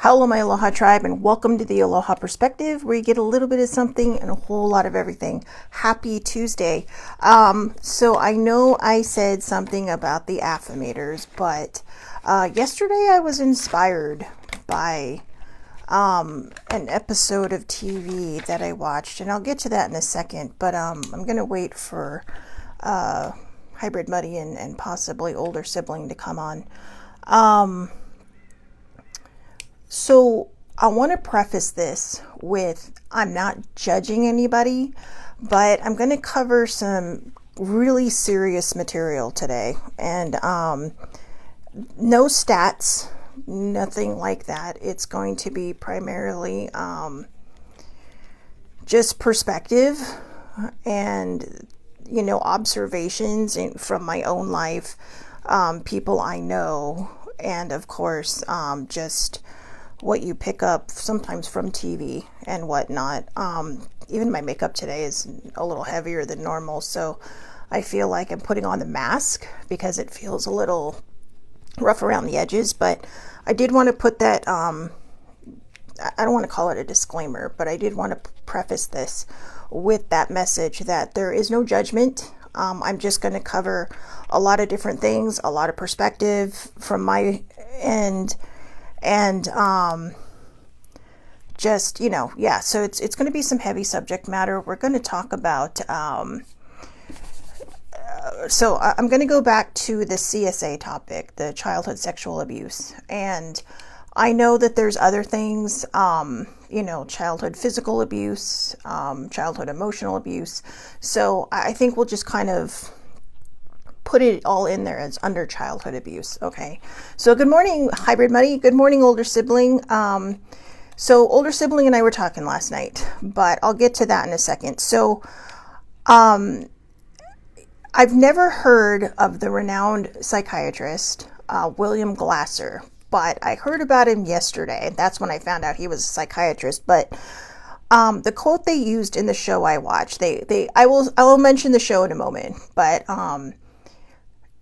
Hello, my Aloha tribe, and welcome to the Aloha Perspective, where you get a little bit of something and a whole lot of everything. Happy Tuesday. So I know I said something about the affirmators, but yesterday I was inspired by an episode of TV that I watched, and I'll get to that in a second, but I'm going to wait for Hybrid Muddy and possibly older sibling to come on. So I want to preface this with I'm not judging anybody, but I'm going to cover some really serious material today. And no stats, nothing like that. It's going to be primarily just perspective and, observations from my own life, people I know, and of course, just what you pick up sometimes from TV and whatnot. Even my makeup today is a little heavier than normal, so I feel like I'm putting on the mask because it feels a little rough around the edges. But I did want to put that, I don't want to call it a disclaimer, but I did want to preface this with that message that there is no judgment. I'm just going to cover a lot of different things, a lot of perspective from my end. And so it's going to be some heavy subject matter. We're going to talk about, so I'm going to go back to the CSA topic, the childhood sexual abuse. And I know that there's other things, childhood physical abuse, childhood emotional abuse. So I think we'll just kind of put it all in there as under childhood abuse. Okay. So good morning, Hybrid Muddy. Good morning, older sibling. So older sibling and I were talking last night, but I'll get to that in a second. So, I've never heard of the renowned psychiatrist, William Glasser, but I heard about him yesterday. That's when I found out he was a psychiatrist. But the quote they used in the show I watched, I will mention the show in a moment, but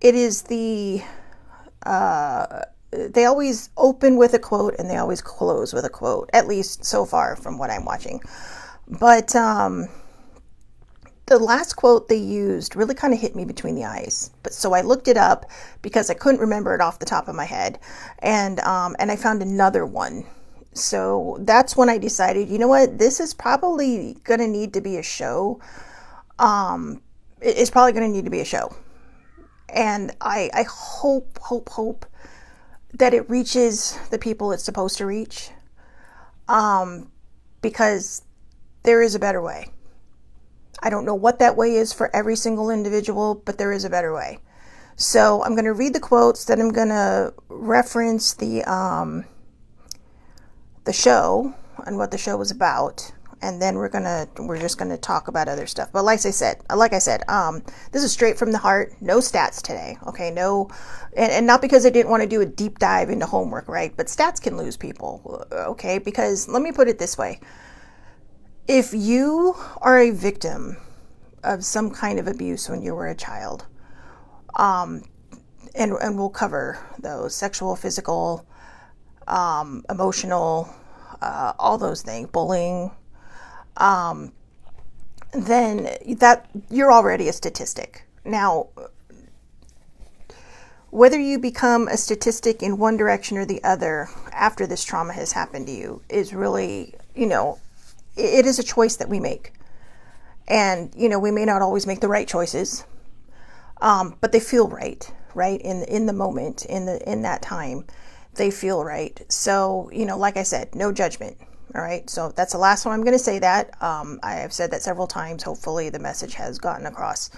it is they always open with a quote and they always close with a quote, at least so far from what I'm watching. But the last quote they used really kind of hit me between the eyes. But so I looked it up because I couldn't remember it off the top of my head, and I found another one. So that's when I decided, you know what, this is probably going to need to be a show. It's probably going to need to be a show. And I hope that it reaches the people it's supposed to reach, because there is a better way. I don't know what that way is for every single individual, but there is a better way. So I'm going to read the quotes, then I'm going to reference the show and what the show was about. And then we're just gonna talk about other stuff. But like I said, this is straight from the heart. No stats today, okay? No, and not because I didn't want to do a deep dive into homework, right? But stats can lose people, okay? Because let me put it this way: if you are a victim of some kind of abuse when you were a child, and we'll cover those: sexual, physical, emotional, all those things, bullying. Then that you're already a statistic. Now, whether you become a statistic in one direction or the other after this trauma has happened to you is really, it is a choice that we make. And, we may not always make the right choices, but they feel right in the moment, in that time, they feel right. So, like I said, no judgment. All right, so that's the last time I'm going to say that. I have said that several times. Hopefully the message has gotten across.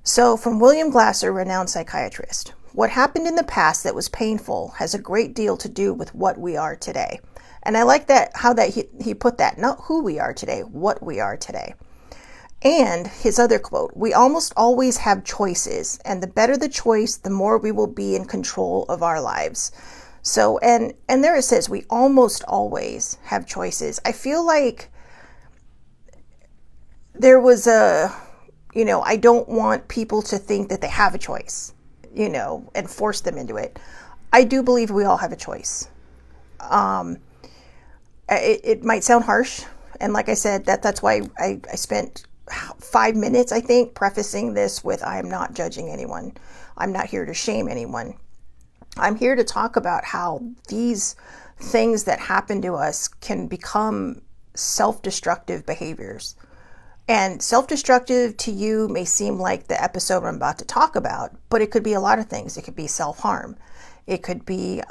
So from William Glasser, renowned psychiatrist: what happened in the past that was painful has a great deal to do with what we are today. And I like that, how that he put that, not who we are today, what we are today. And his other quote: we almost always have choices, and the better the choice, the more we will be in control of our lives. So, and there it says, we almost always have choices. I feel like there was I don't want people to think that they have a choice, and force them into it. I do believe we all have a choice. it might sound harsh. And like I said, that's why I spent 5 minutes, I think, prefacing this with, I am not judging anyone. I'm not here to shame anyone. I'm here to talk about how these things that happen to us can become self-destructive behaviors. And self-destructive to you may seem like the episode I'm about to talk about, but it could be a lot of things. It could be self-harm. It could be,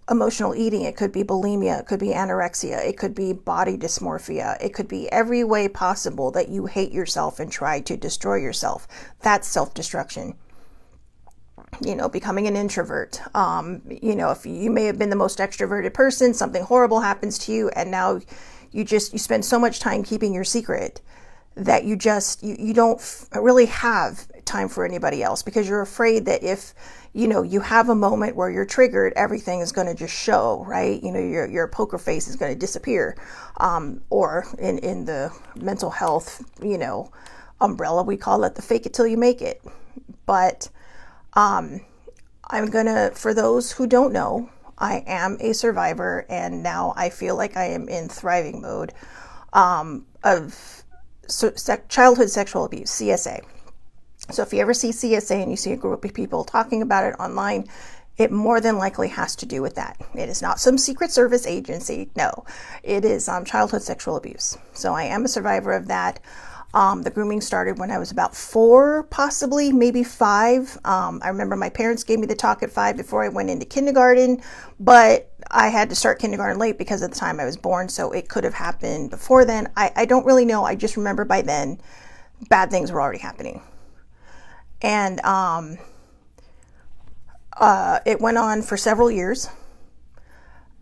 emotional eating. It could be bulimia. It could be anorexia. It could be body dysmorphia. It could be every way possible that you hate yourself and try to destroy yourself. That's self-destruction. Becoming an introvert. If you may have been the most extroverted person, something horrible happens to you, and now you spend so much time keeping your secret that you don't really have time for anybody else, because you're afraid that if you have a moment where you're triggered, everything is going to just show, right? Your poker face is going to disappear. Or in the mental health, umbrella, we call it the fake it till you make it. But for those who don't know, I am a survivor, and now I feel like I am in thriving mode of childhood sexual abuse, CSA. So if you ever see CSA and you see a group of people talking about it online, it more than likely has to do with that. It is not some Secret Service agency. No, it is childhood sexual abuse. So I am a survivor of that. The grooming started when I was about 4, possibly, maybe 5. I remember my parents gave me the talk at 5 before I went into kindergarten, but I had to start kindergarten late because of the time I was born, so it could have happened before then. I don't really know. I just remember by then, bad things were already happening. And it went on for several years.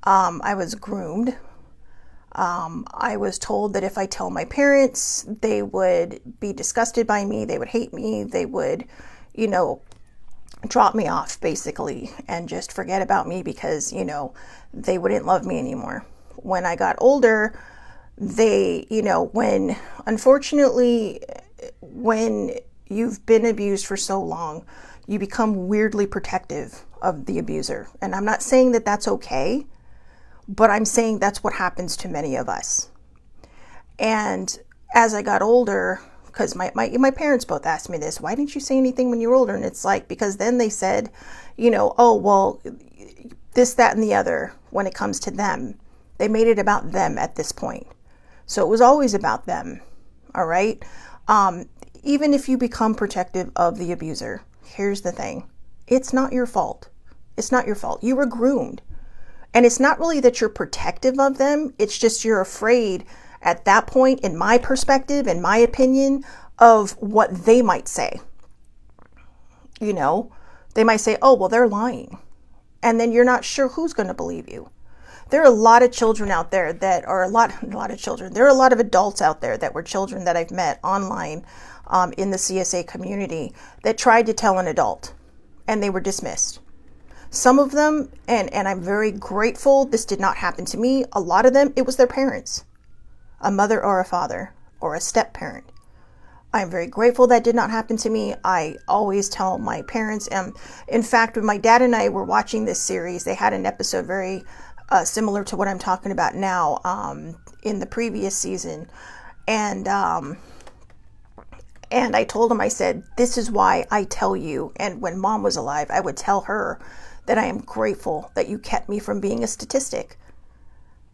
I was groomed. I was told that if I tell my parents, they would be disgusted by me, they would hate me, they would, drop me off basically and just forget about me because, they wouldn't love me anymore. When I got older, unfortunately, when you've been abused for so long, you become weirdly protective of the abuser. And I'm not saying that that's okay, but I'm saying that's what happens to many of us. And as I got older, because my parents both asked me this, why didn't you say anything when you were older? And it's like, because then they said, oh, well, this, that, and the other, when it comes to them. They made it about them at this point. So it was always about them. All right. Even if you become protective of the abuser, here's the thing. It's not your fault. It's not your fault. You were groomed. And it's not really that you're protective of them. It's just you're afraid at that point, in my perspective, in my opinion, of what they might say. They might say, oh, well, they're lying. And then you're not sure who's going to believe you. There are a lot of children out there that are a lot of children. There are a lot of adults out there that were children that I've met online in the CSA community that tried to tell an adult and they were dismissed. Some of them, and I'm very grateful this did not happen to me, a lot of them, it was their parents, a mother or a father or a step parent. I'm very grateful that did not happen to me. I always tell my parents, and in fact, when my dad and I were watching this series, they had an episode very similar to what I'm talking about now in the previous season. And I told him, I said, this is why I tell you, and when mom was alive, I would tell her that I am grateful that you kept me from being a statistic.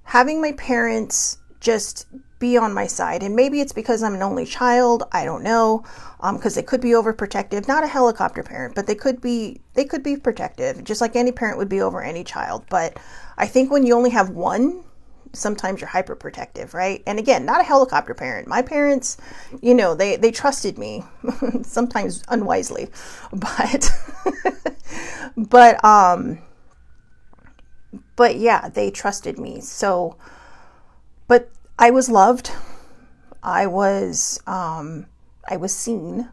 Having my parents just be on my side, and maybe it's because I'm an only child, I don't know, because they could be overprotective, not a helicopter parent, but they could be protective, just like any parent would be over any child. But I think when you only have one, sometimes you're hyperprotective, right? And again, not a helicopter parent. My parents, they trusted me, sometimes unwisely, but yeah, they trusted me. So, but I was loved. I was seen.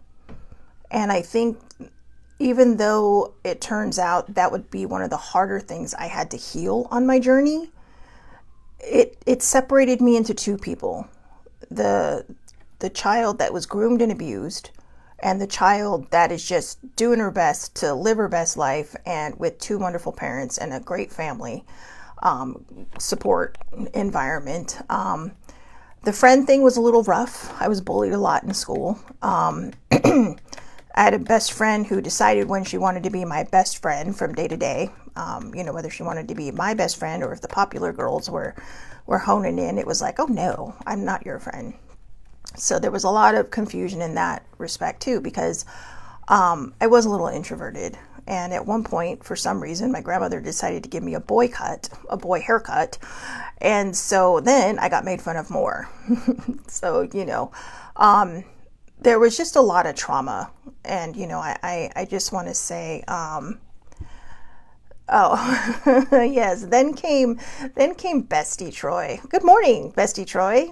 And I think even though it turns out that would be one of the harder things I had to heal on my journey, it separated me into two people. The child that was groomed and abused, and the child that is just doing her best to live her best life and with two wonderful parents and a great family. support environment. The friend thing was a little rough. I was bullied a lot in school. I had a best friend who decided when she wanted to be my best friend from day to day. Whether she wanted to be my best friend or if the popular girls were honing in, it was like, oh no, I'm not your friend. So there was a lot of confusion in that respect too, because I was a little introverted. And at one point, for some reason, my grandmother decided to give me a boy haircut. And so then I got made fun of more. So, there was just a lot of trauma. And, I just want to say, yes, then came Bestie Troy. Good morning, Bestie Troy.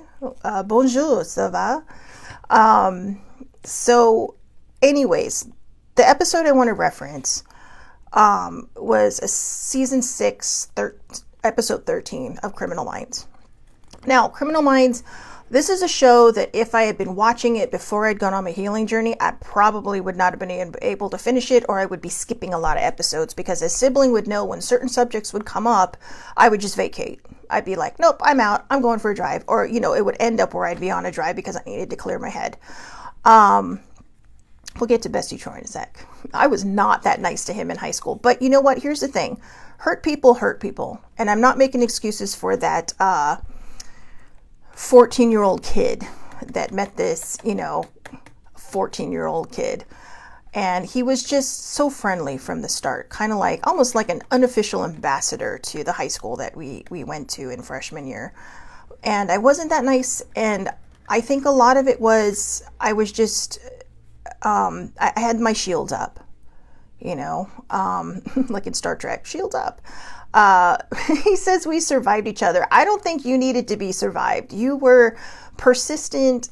Bonjour, ça va? So anyways, the episode I want to reference was a season 6, episode 13 of Criminal Minds. Now, Criminal Minds, this is a show that if I had been watching it before I'd gone on my healing journey, I probably would not have been able to finish it, or I would be skipping a lot of episodes, because as sibling would know, when certain subjects would come up, I would just vacate. I'd be like, nope, I'm out. I'm going for a drive. Or, it would end up where I'd be on a drive because I needed to clear my head. We'll get to Bestie Troy in a sec. I was not that nice to him in high school. But you know what? Here's the thing. Hurt people hurt people. And I'm not making excuses for that 14-year-old kid that met this, 14-year-old kid. And he was just so friendly from the start, kind of like, almost like an unofficial ambassador to the high school that we went to in freshman year. And I wasn't that nice. And I think a lot of it was, I was just, I had my shields up, like in Star Trek, shields up. He says we survived each other. I don't think you needed to be survived. You were persistently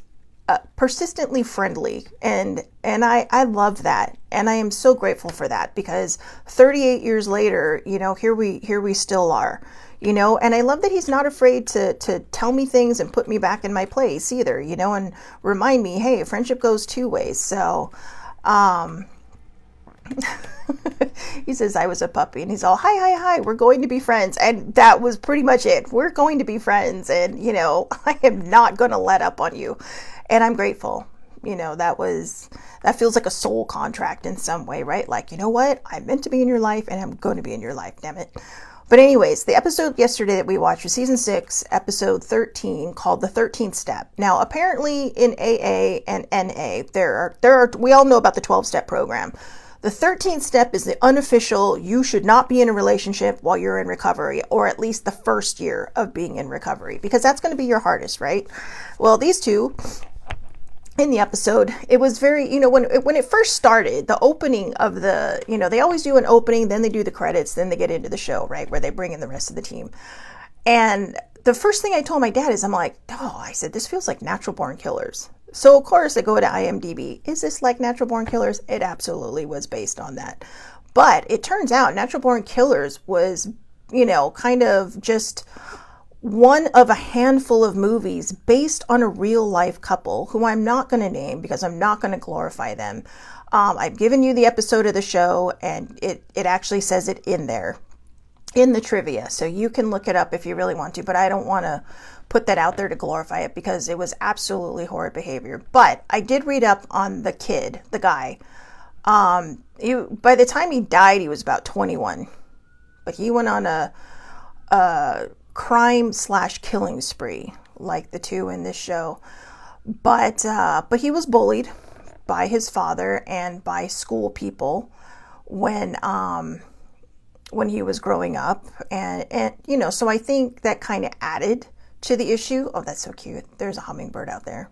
friendly. And I love that. And I am so grateful for that, because 38 years later, here we still are, and I love that he's not afraid to tell me things and put me back in my place either, and remind me, hey, friendship goes two ways. So, he says I was a puppy, and he's all, hi, we're going to be friends. And that was pretty much it. We're going to be friends. And, I am not going to let up on you. And I'm grateful. That feels like a soul contract in some way, right? Like, you know what? I'm meant to be in your life, and I'm going to be in your life, damn it. But anyways, the episode yesterday that we watched was season 6, episode 13, called The 13th Step. Now, apparently in AA and NA, there are we all know about the 12-step program. The 13th step is the unofficial, you should not be in a relationship while you're in recovery, or at least the first year of being in recovery, because that's going to be your hardest, right? Well, these two, in the episode, it was very, when it first started, the opening of the, they always do an opening, then they do the credits, then they get into the show, right, where they bring in the rest of the team. And the first thing I told my dad is, I'm like, I said, this feels like Natural Born Killers. So, of course, I go to IMDb. Is this like Natural Born Killers? It absolutely was based on that. But it turns out Natural Born Killers was, kind of just one of a handful of movies based on a real life couple who I'm not going to name because I'm not going to glorify them. I've given you the episode of the show, and it actually says it in there, in the trivia. So you can look it up if you really want to, but I don't want to put that out there to glorify it because it was absolutely horrid behavior. But I did read up on the kid, the guy. By the time he died, he was about 21. But he went on a crime/killing spree, like the two in this show. But he was bullied by his father and by school people when he was growing up, and so I think that kind of added to the issue. Oh, that's so cute. There's a hummingbird out there.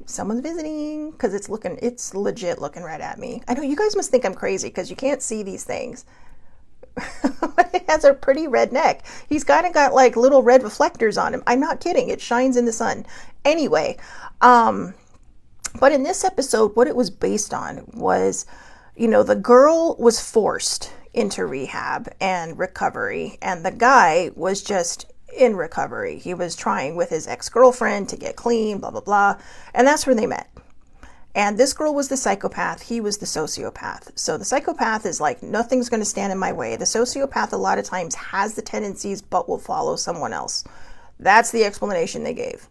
Someone's visiting, because it's legit looking right at me. I know you guys must think I'm crazy because you can't see these things. It has a pretty red neck. He's kind of got like little red reflectors on him. I'm not kidding. It shines in the sun. Anyway, but in this episode, what it was based on was, the girl was forced into rehab and recovery, and the guy was just in recovery. He was trying with his ex-girlfriend to get clean, blah, blah, blah. And that's where they met. And this girl was the psychopath. He was the sociopath. So the psychopath is like, nothing's going to stand in my way. The sociopath a lot of times has the tendencies, but will follow someone else. That's the explanation they gave.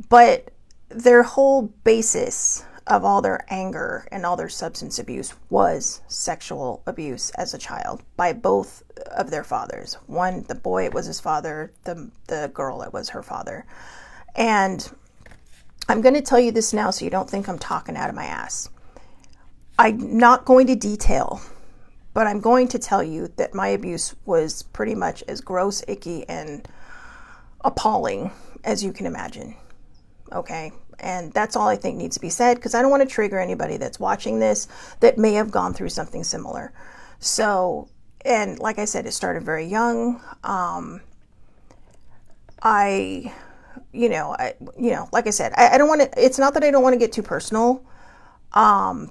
But their whole basis of all their anger and all their substance abuse was sexual abuse as a child by both of their fathers. One, the boy, it was his father. The girl, it was her father. And I'm going to tell you this now so you don't think I'm talking out of my ass. I'm not going to detail, but I'm going to tell you that my abuse was pretty much as gross, icky, and appalling as you can imagine. Okay? And that's all I think needs to be said, because I don't want to trigger anybody that's watching this that may have gone through something similar. So, and like I said, it started very young. Like I said, I don't want to, it's not that I don't want to get too personal. I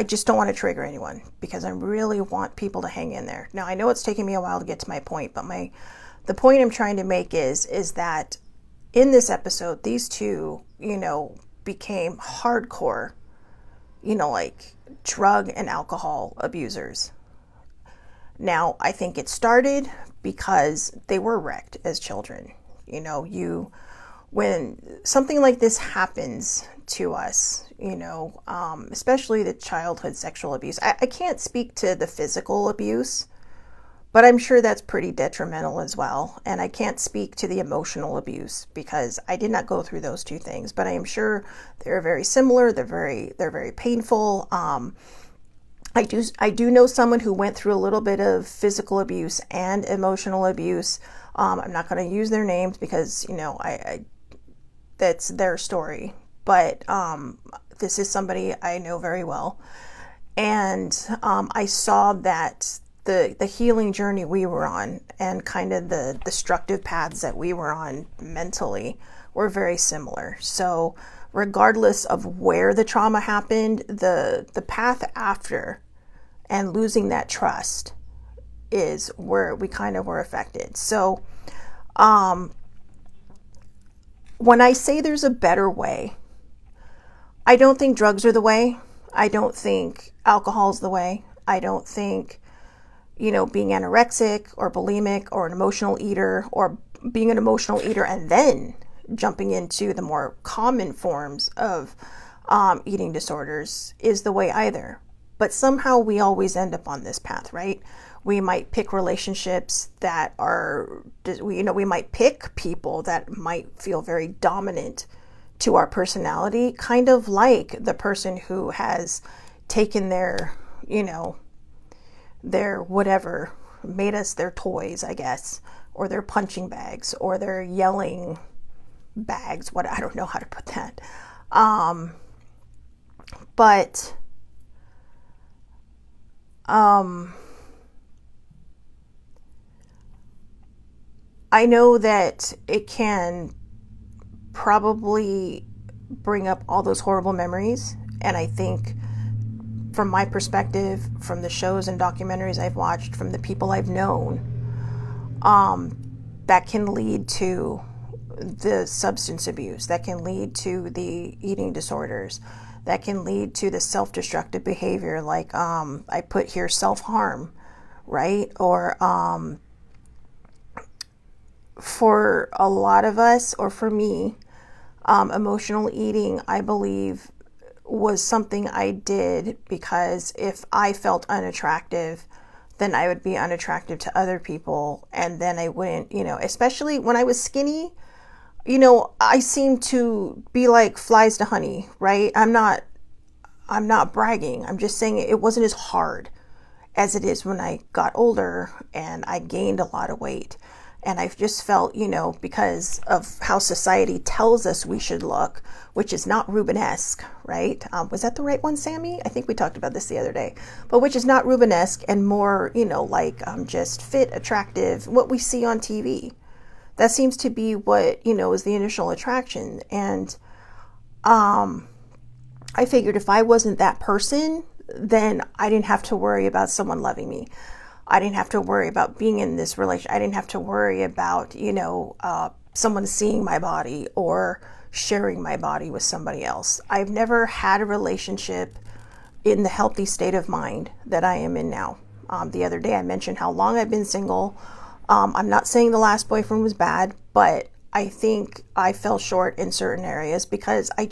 just don't want to trigger anyone, because I really want people to hang in there. Now, I know it's taking me a while to get to my point, but the point I'm trying to make is that in this episode, these two, became hardcore, like drug and alcohol abusers. Now, I think it started because they were wrecked as children. When something like this happens to us, especially the childhood sexual abuse, I can't speak to the physical abuse, but I'm sure that's pretty detrimental as well. And I can't speak to the emotional abuse because I did not go through those two things, but I am sure they're very similar. They're very painful. I do know someone who went through a little bit of physical abuse and emotional abuse. I'm not going to use their names because, that's their story. But this is somebody I know very well. And I saw that the healing journey we were on and kind of the destructive paths that we were on mentally were very similar. So regardless of where the trauma happened, the path after and losing that trust is where we kind of were affected. So when I say there's a better way, I don't think drugs are the way. I don't think alcohol's the way. I don't think, being anorexic or bulimic or an emotional eater, or being an emotional eater and then jumping into the more common forms of eating disorders is the way either. But somehow we always end up on this path, right? We might pick relationships that are, we might pick people that might feel very dominant to our personality, kind of like the person who has taken their whatever, made us their toys, I guess, or their punching bags, or their yelling bags. I don't know how to put that. But I know that it can probably bring up all those horrible memories. And I think from my perspective, from the shows and documentaries I've watched, from the people I've known, that can lead to the substance abuse, that can lead to the eating disorders, that can lead to the self-destructive behavior, like I put here self-harm, right? Or for a lot of us, or for me, emotional eating, I believe, was something I did because if I felt unattractive, then I would be unattractive to other people, and then I wouldn't, especially when I was skinny, I seemed to be like flies to honey, right? I'm not bragging. I'm just saying it wasn't as hard as it is when I got older and I gained a lot of weight. And I've just felt, because of how society tells us we should look, which is not Rubenesque, right? Was that the right one, Sammy? I think we talked about this the other day. But which is not Rubenesque and more, just fit, attractive, what we see on TV. That seems to be what, is the initial attraction. And I figured if I wasn't that person, then I didn't have to worry about someone loving me. I didn't have to worry about being in this relationship. I didn't have to worry about, someone seeing my body or sharing my body with somebody else. I've never had a relationship in the healthy state of mind that I am in now. The other day I mentioned how long I've been single. I'm not saying the last boyfriend was bad, but I think I fell short in certain areas because I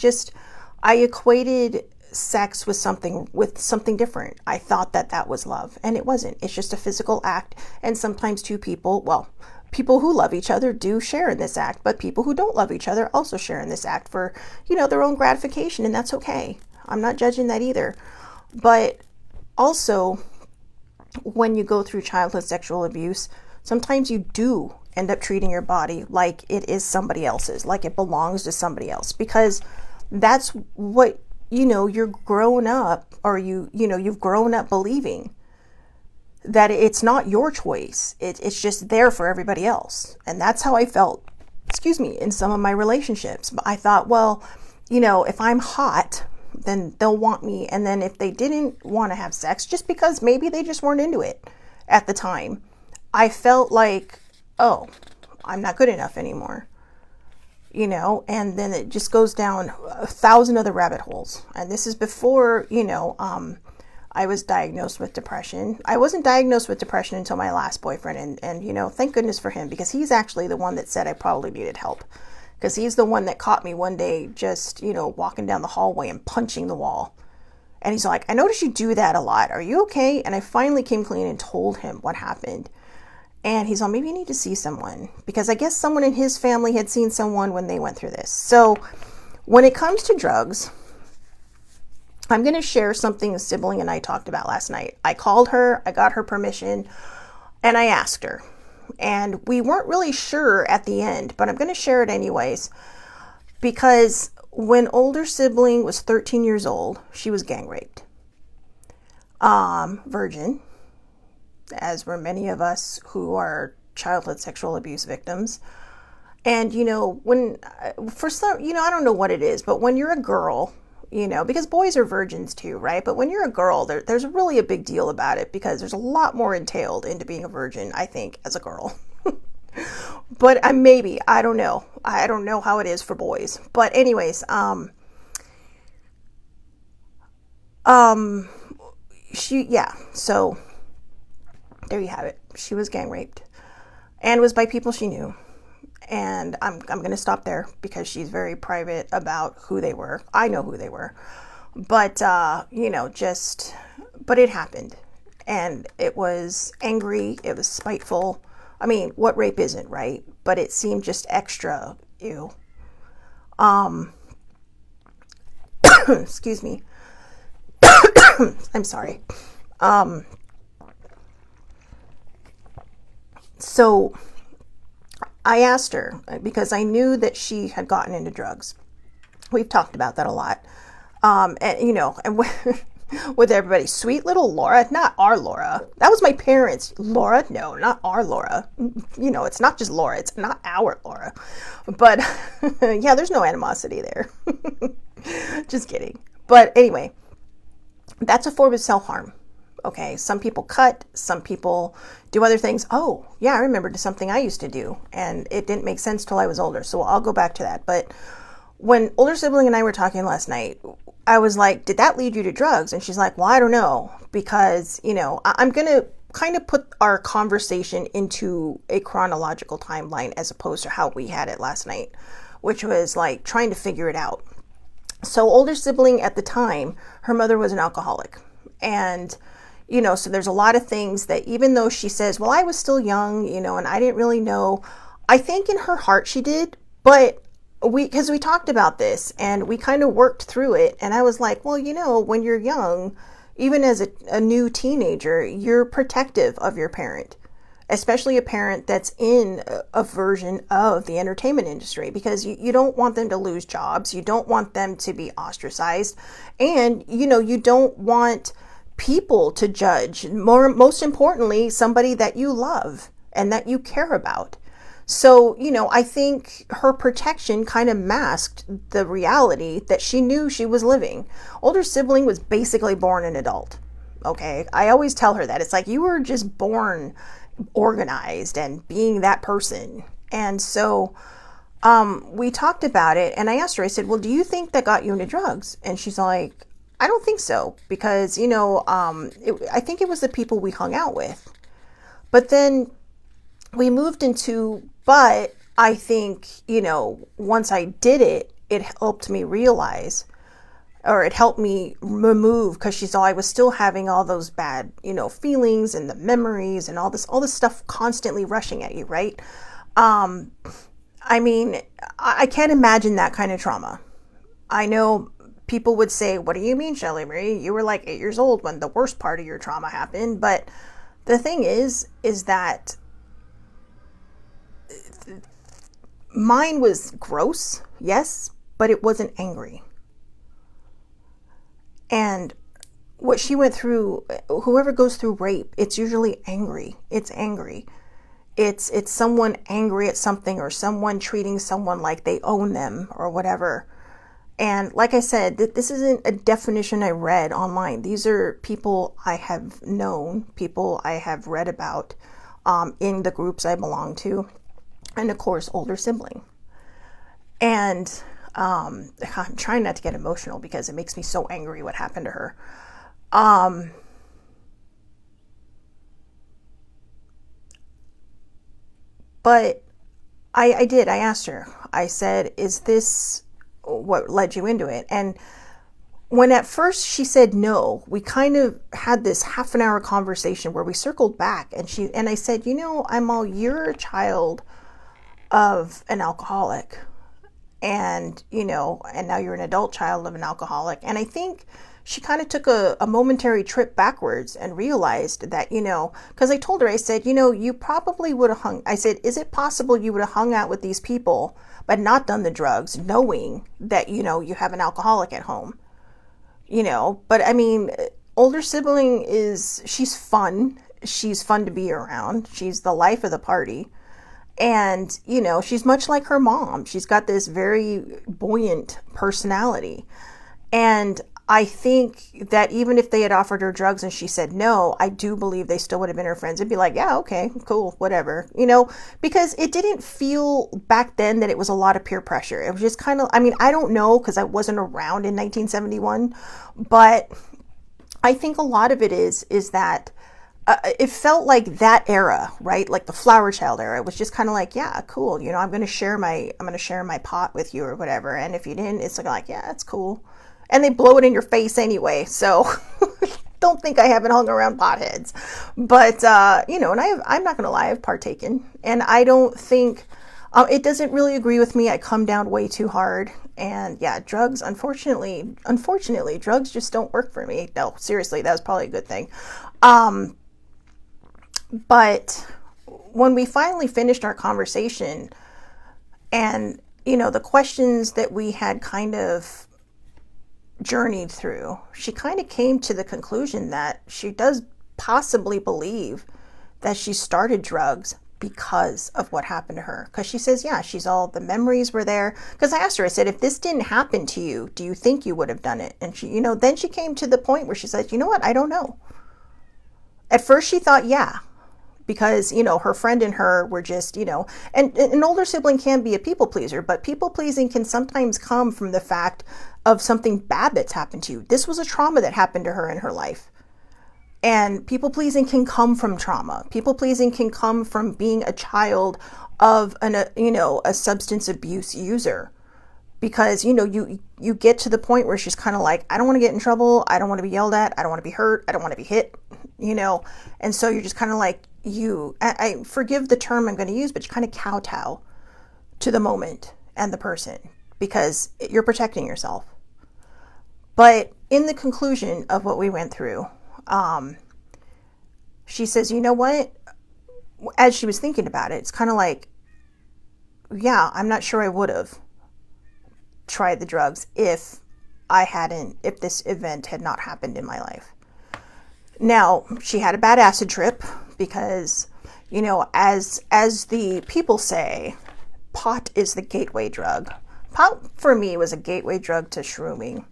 equated sex with something different. I thought that was love, and it wasn't. It's just a physical act, and sometimes two people, well, people who love each other do share in this act, but people who don't love each other also share in this act for, their own gratification, and that's okay. I'm not judging that either. But also, when you go through childhood sexual abuse, sometimes you do end up treating your body like it is somebody else's, like it belongs to somebody else, because that's what, you're grown up, or you've grown up believing that it's not your choice. It's just there for everybody else. And that's how I felt, in some of my relationships. But I thought, well, if I'm hot, then they'll want me. And then if they didn't want to have sex, just because maybe they just weren't into it at the time, I felt like, oh, I'm not good enough anymore. And then it just goes down 1,000 other rabbit holes. And this is before, I was diagnosed with depression. I wasn't diagnosed with depression until my last boyfriend. And thank goodness for him, because he's actually the one that said I probably needed help. Because he's the one that caught me one day just, walking down the hallway and punching the wall. And he's like, I noticed you do that a lot. Are you okay? And I finally came clean and told him what happened. And he's like, maybe you need to see someone, because I guess someone in his family had seen someone when they went through this. So when it comes to drugs, I'm going to share something a sibling and I talked about last night. I called her, I got her permission, and I asked her. And we weren't really sure at the end, but I'm going to share it anyways, because when older sibling was 13 years old, she was gang raped. Virgin, as were many of us who are childhood sexual abuse victims. And, when, for some, I don't know what it is, but when you're a girl, because boys are virgins too, right? But when you're a girl, there's really a big deal about it, because there's a lot more entailed into being a virgin, I think, as a girl. But maybe, I don't know. I don't know how it is for boys. But anyways, so there you have it. She was gang raped and was by people she knew. And I'm going to stop there, because she's very private about who they were. I know who they were. But, but it happened. And it was angry. It was spiteful. I mean, what rape isn't, right? But it seemed just extra ew. Excuse me. I'm sorry. So I asked her, because I knew that she had gotten into drugs. We've talked about that a lot. And with everybody, sweet little Laura, not our Laura. That was my parents' Laura. No, not our Laura. It's not just Laura. It's not our Laura. But yeah, there's no animosity there. Just kidding. But anyway, that's a form of self-harm. Okay, some people cut, some people do other things. Oh, yeah, I remembered something I used to do, and it didn't make sense till I was older, so I'll go back to that. But when older sibling and I were talking last night, I was like, did that lead you to drugs? And she's like, well, I don't know, because, I'm going to kind of put our conversation into a chronological timeline as opposed to how we had it last night, which was like trying to figure it out. So older sibling at the time, her mother was an alcoholic, and so there's a lot of things that, even though she says, well, I was still young, and I didn't really know, I think in her heart she did, but because we talked about this and we kind of worked through it. And I was like, well, when you're young, even as a new teenager, you're protective of your parent, especially a parent that's in a version of the entertainment industry, because you don't want them to lose jobs. You don't want them to be ostracized. And, you don't want people to judge, most importantly, somebody that you love and that you care about. So, I think her protection kind of masked the reality that she knew she was living. Older sibling was basically born an adult. Okay. I always tell her that. It's like, you were just born organized and being that person. And so, We talked about it, and I asked her, I said, well, do you think that got you into drugs? And she's like, I don't think so, because, I think it was the people we hung out with. But then we moved into, but I think, once I did it, it helped me realize, or it helped me remove, because she saw I was still having all those bad, feelings and the memories and all this stuff constantly rushing at you, right? I mean, I can't imagine that kind of trauma. I know people would say, what do you mean, Shelley Marie? You were like 8 years old when the worst part of your trauma happened. But the thing is that mine was gross, yes, but it wasn't angry. And what she went through, whoever goes through rape, it's usually angry. It's angry. It's someone angry at something, or someone treating someone like they own them or whatever. And like I said, this isn't a definition I read online. These are people I have known, people I have read about in the groups I belong to, and of course, older sibling. And I'm trying not to get emotional because it makes me so angry what happened to her. But I did. I asked her. I said, is this what led you into it? And when at first she said no, we kind of had this half an hour conversation where we circled back, and I said, you're a child of an alcoholic, and now you're an adult child of an alcoholic. And I think she kind of took a momentary trip backwards and realized that, because I told her, I said, you probably would have I said, is it possible you would have hung out with these people but not done the drugs, knowing that, you have an alcoholic at home? But I mean, older sibling she's fun. She's fun to be around. She's the life of the party. And, she's much like her mom. She's got this very buoyant personality. And I think that even if they had offered her drugs and she said no, I do believe they still would have been her friends. It'd be like, yeah, okay, cool, whatever, because it didn't feel back then that it was a lot of peer pressure. It was just kind of, I don't know, because I wasn't around in 1971, but I think a lot of it is that it felt like that era, right? Like the flower child era. It was just kind of like, yeah, cool. I'm going to share my pot with you or whatever. And if you didn't, it's like, yeah, it's cool. And they blow it in your face anyway. So don't think I haven't hung around potheads, but, and I'm not going to lie, I've partaken, and I don't think, it doesn't really agree with me. I come down way too hard. And yeah, drugs, unfortunately, drugs just don't work for me. No, seriously, that was probably a good thing. But when we finally finished our conversation, and, the questions that we had kind of journeyed through, she kind of came to the conclusion that she does possibly believe that she started drugs because of what happened to her. Because she says, yeah, the memories were there. Because I asked her, I said, if this didn't happen to you, do you think you would have done it? And she, then she came to the point where she said, you know what? I don't know. At first she thought, yeah, because, her friend and her were just, and an older sibling can be a people pleaser, but people pleasing can sometimes come from the fact of something bad that's happened to you. This was a trauma that happened to her in her life. And people pleasing can come from trauma. People pleasing can come from being a child of a substance abuse user. Because, you get to the point where she's kind of like, I don't want to get in trouble. I don't want to be yelled at. I don't want to be hurt. I don't want to be hit, And so you're just kind of like, I forgive the term I'm going to use, but you kind of kowtow to the moment and the person because you're protecting yourself. But in the conclusion of what we went through, she says, you know what? As she was thinking about it, it's kind of like, yeah, I'm not sure I would have tried the drugs if this event had not happened in my life. Now, she had a bad acid trip because, as the people say, pot is the gateway drug. Pot for me was a gateway drug to shrooming.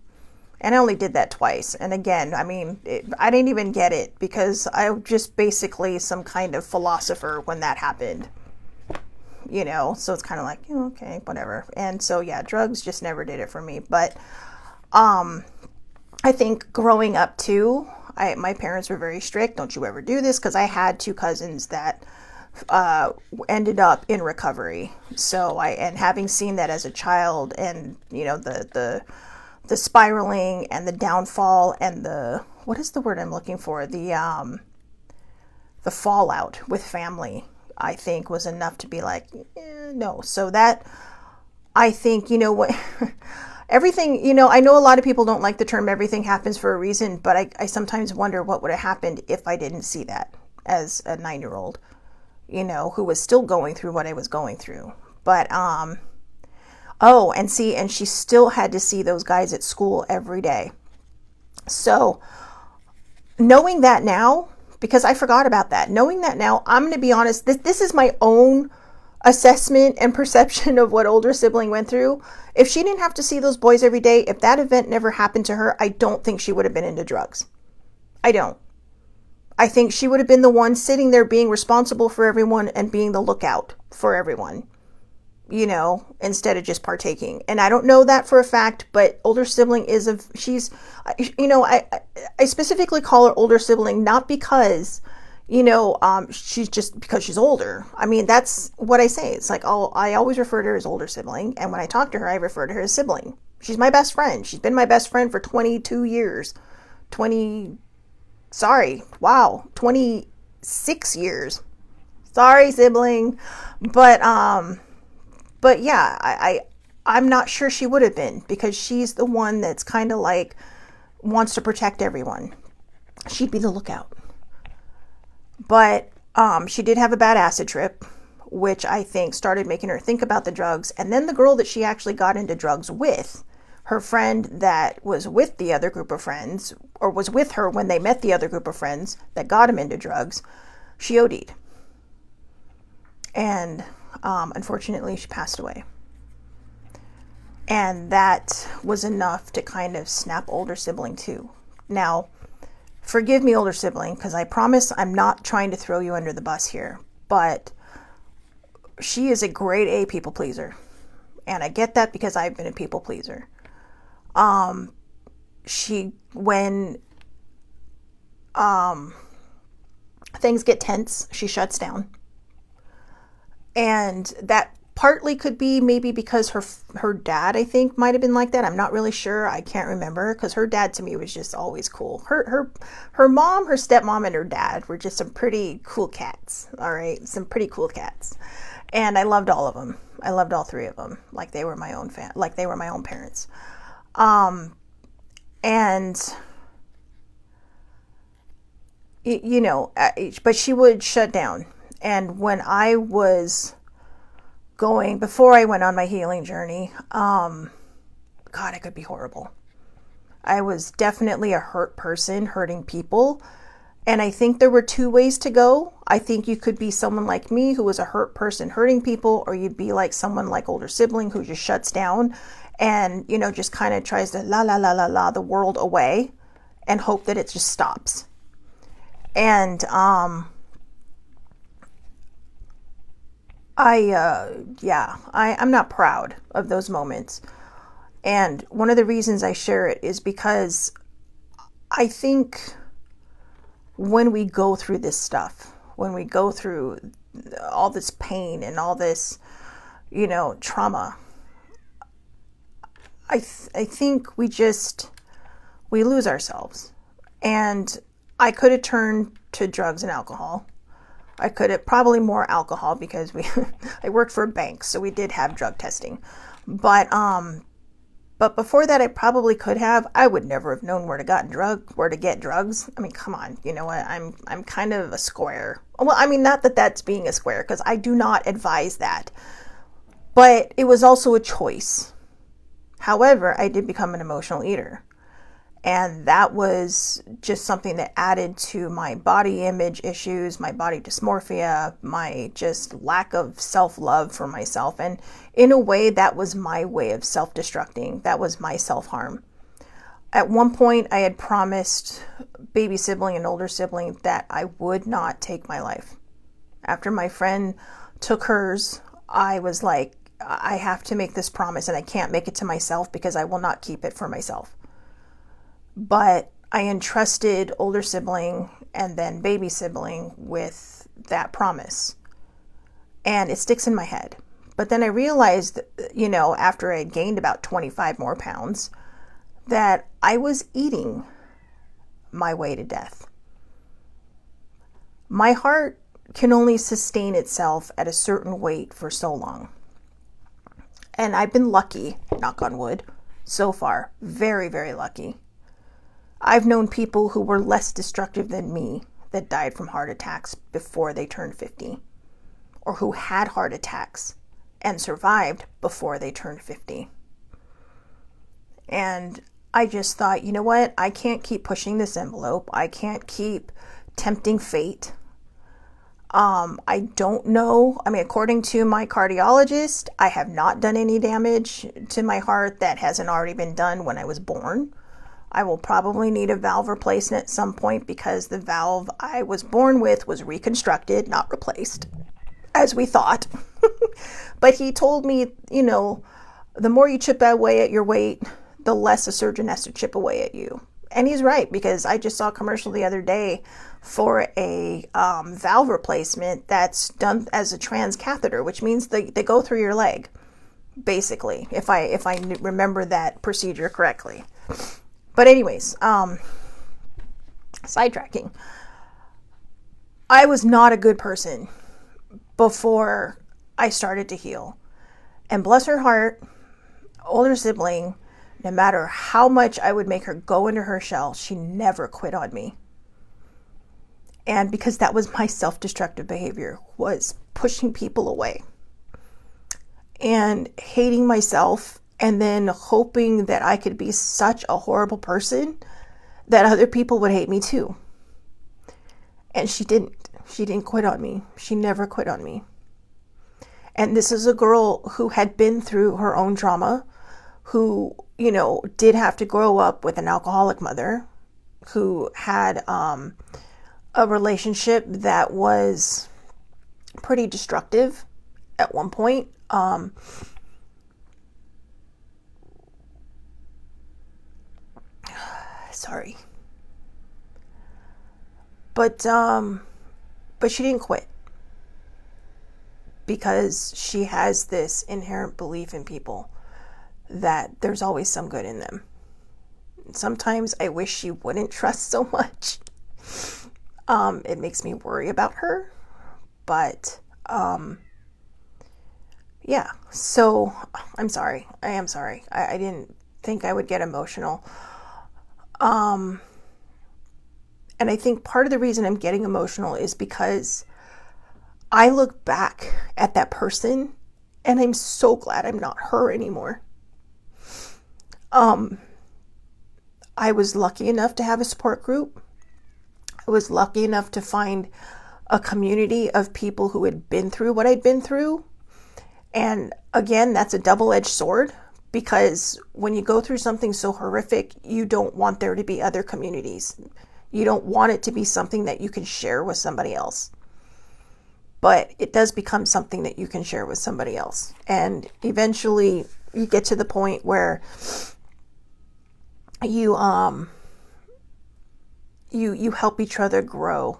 And I only did that twice. And again, I didn't even get it because I was just basically some kind of philosopher when that happened. so it's kind of like, okay, whatever. And so, yeah, drugs just never did it for me. But I think growing up too, my parents were very strict. Don't you ever do this? Because I had two cousins that ended up in recovery. So and having seen that as a child, and the spiraling and the downfall and what is the word I'm looking for? The fallout with family, I think was enough to be like, no. So that, I think, what, everything, I know a lot of people don't like the term everything happens for a reason, but I sometimes wonder what would have happened if I didn't see that as a 9-year-old, who was still going through what I was going through. But, and she still had to see those guys at school every day. So knowing that now, because I forgot about that, knowing that now, I'm going to be honest, this is my own assessment and perception of what older sibling went through. If she didn't have to see those boys every day, if that event never happened to her, I don't think she would have been into drugs. I don't. I think she would have been the one sitting there being responsible for everyone and being the lookout for everyone, instead of just partaking. And I don't know that for a fact, but older sibling she's, I specifically call her older sibling, not because, she's just because she's older. I mean, that's what I say. It's like, I always refer to her as older sibling. And when I talk to her, I refer to her as sibling. She's my best friend. She's been my best friend for 22 years, 26 years. Sorry, sibling. But yeah, I'm not sure she would have been, because she's the one that's kind of like wants to protect everyone. She'd be the lookout. But she did have a bad acid trip, which I think started making her think about the drugs. And then the girl that she actually got into drugs with, her friend that was with the other group of friends, or was with her when they met the other group of friends that got him into drugs, she OD'd. And unfortunately, she passed away. And that was enough to kind of snap older sibling too. Now, forgive me, older sibling, because I promise I'm not trying to throw you under the bus here, but she is a grade A people pleaser. And I get that because I've been a people pleaser. When things get tense, she shuts down. And that partly could be maybe because her dad, I think, might have been like that. I'm not really sure. I can't remember, because her dad to me was just always cool. Her mom, her stepmom, and her dad were just some pretty cool cats. All right, some pretty cool cats, and I loved all of them. I loved all three of them like they were my own like they were my own parents. But she would shut down. And when I was before I went on my healing journey, God, I could be horrible. I was definitely a hurt person, hurting people. And I think there were two ways to go. I think you could be someone like me who was a hurt person hurting people, or you'd be like someone like older sibling who just shuts down and, just kind of tries to la the world away and hope that it just stops. And, I'm not proud of those moments. And one of the reasons I share it is because I think when we go through this stuff, when we go through all this pain and all this, trauma, I think we lose ourselves. And I could have turned to drugs and alcohol. I could have probably more alcohol because I worked for a bank, so we did have drug testing. But before that, I probably could have. I would never have known where to get drugs. I mean, come on, you know what? I'm kind of a square. Well, I mean, not that that's being a square, because I do not advise that. But it was also a choice. However, I did become an emotional eater. And that was just something that added to my body image issues, my body dysmorphia, my just lack of self-love for myself. And in a way, that was my way of self-destructing. That was my self-harm. At one point, I had promised baby sibling and older sibling that I would not take my life. After my friend took hers, I was like, I have to make this promise, and I can't make it to myself because I will not keep it for myself. But I entrusted older sibling and then baby sibling with that promise. And it sticks in my head. But then I realized, after I had gained about 25 more pounds, that I was eating my way to death. My heart can only sustain itself at a certain weight for so long. And I've been lucky, knock on wood, so far. Very, very lucky. I've known people who were less destructive than me that died from heart attacks before they turned 50, or who had heart attacks and survived before they turned 50. And I just thought, you know what? I can't keep pushing this envelope. I can't keep tempting fate. I don't know. I mean, according to my cardiologist, I have not done any damage to my heart that hasn't already been done when I was born. I will probably need a valve replacement at some point because the valve I was born with was reconstructed, not replaced, as we thought. But he told me, the more you chip away at your weight, the less a surgeon has to chip away at you. And he's right, because I just saw a commercial the other day for a valve replacement that's done as a transcatheter, which means they go through your leg, basically, if I remember that procedure correctly. But anyways, sidetracking. I was not a good person before I started to heal. And bless her heart, older sibling, no matter how much I would make her go into her shell, she never quit on me. And because that was my self-destructive behavior, was pushing people away and hating myself, and then hoping that I could be such a horrible person that other people would hate me too. And she didn't. She didn't quit on me. She never quit on me. And this is a girl who had been through her own trauma, who, did have to grow up with an alcoholic mother, who had a relationship that was pretty destructive at one point. Sorry. But she didn't quit, because she has this inherent belief in people that there's always some good in them. Sometimes I wish she wouldn't trust so much. It makes me worry about her, but yeah, so I'm sorry. I am sorry. I didn't think I would get emotional. And I think part of the reason I'm getting emotional is because I look back at that person and I'm so glad I'm not her anymore. I was lucky enough to have a support group. I was lucky enough to find a community of people who had been through what I'd been through. And again, that's a double-edged sword, because when you go through something so horrific, you don't want there to be other communities. You don't want it to be something that you can share with somebody else. But it does become something that you can share with somebody else. And eventually you get to the point where you help each other grow.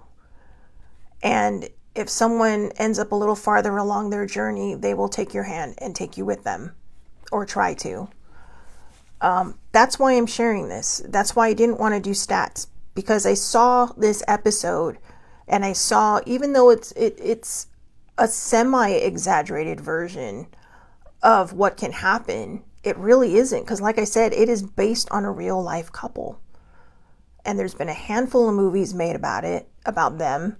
And if someone ends up a little farther along their journey, they will take your hand and take you with them, or try to. That's why I'm sharing this. That's why I didn't want to do stats, because I saw this episode and I saw, even though it's a semi-exaggerated version of what can happen, it really isn't. Because like I said, it is based on a real life couple. And there's been a handful of movies made about it, about them.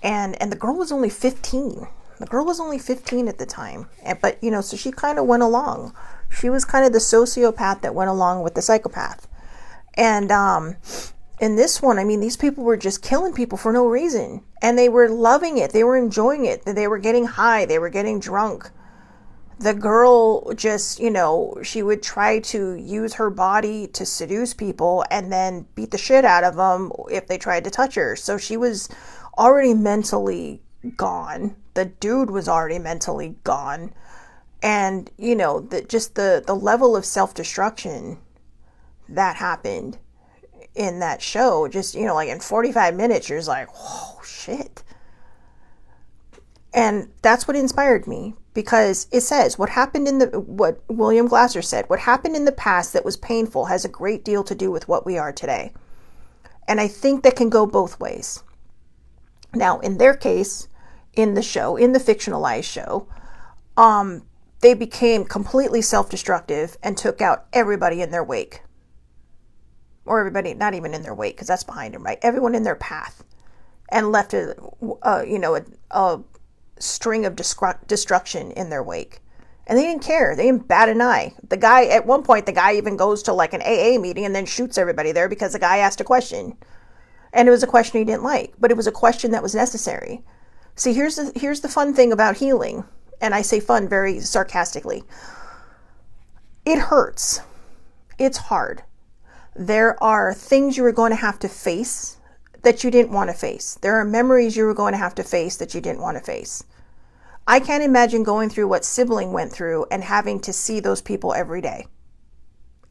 And the girl was only 15. The girl was only 15 at the time. But, so she kind of went along. She was kind of the sociopath that went along with the psychopath. And in this one, I mean, these people were just killing people for no reason. And they were loving it. They were enjoying it. They were getting high. They were getting drunk. The girl just, she would try to use her body to seduce people and then beat the shit out of them if they tried to touch her. So she was already mentally gone. The dude was already mentally gone. And, you know, the level of self-destruction that happened in that show, just, you know, like in 45 minutes, you're just like, whoa, shit. And that's what inspired me, because it says what William Glasser said, what happened in the past that was painful has a great deal to do with what we are today. And I think that can go both ways. Now, in their case, in the fictionalized show, they became completely self-destructive and took out everybody in their wake. Or everybody, not even in their wake, because that's behind them, right? Everyone in their path. And left a string of destruction in their wake. And they didn't care. They didn't bat an eye. At one point, the guy even goes to like an AA meeting and then shoots everybody there because the guy asked a question. And it was a question he didn't like, but it was a question that was necessary. See, here's the fun thing about healing. And I say fun very sarcastically. It hurts. It's hard. There are things you are going to have to face that you didn't want to face. There are memories you were going to have to face that you didn't want to face. I can't imagine going through what Sibling went through and having to see those people every day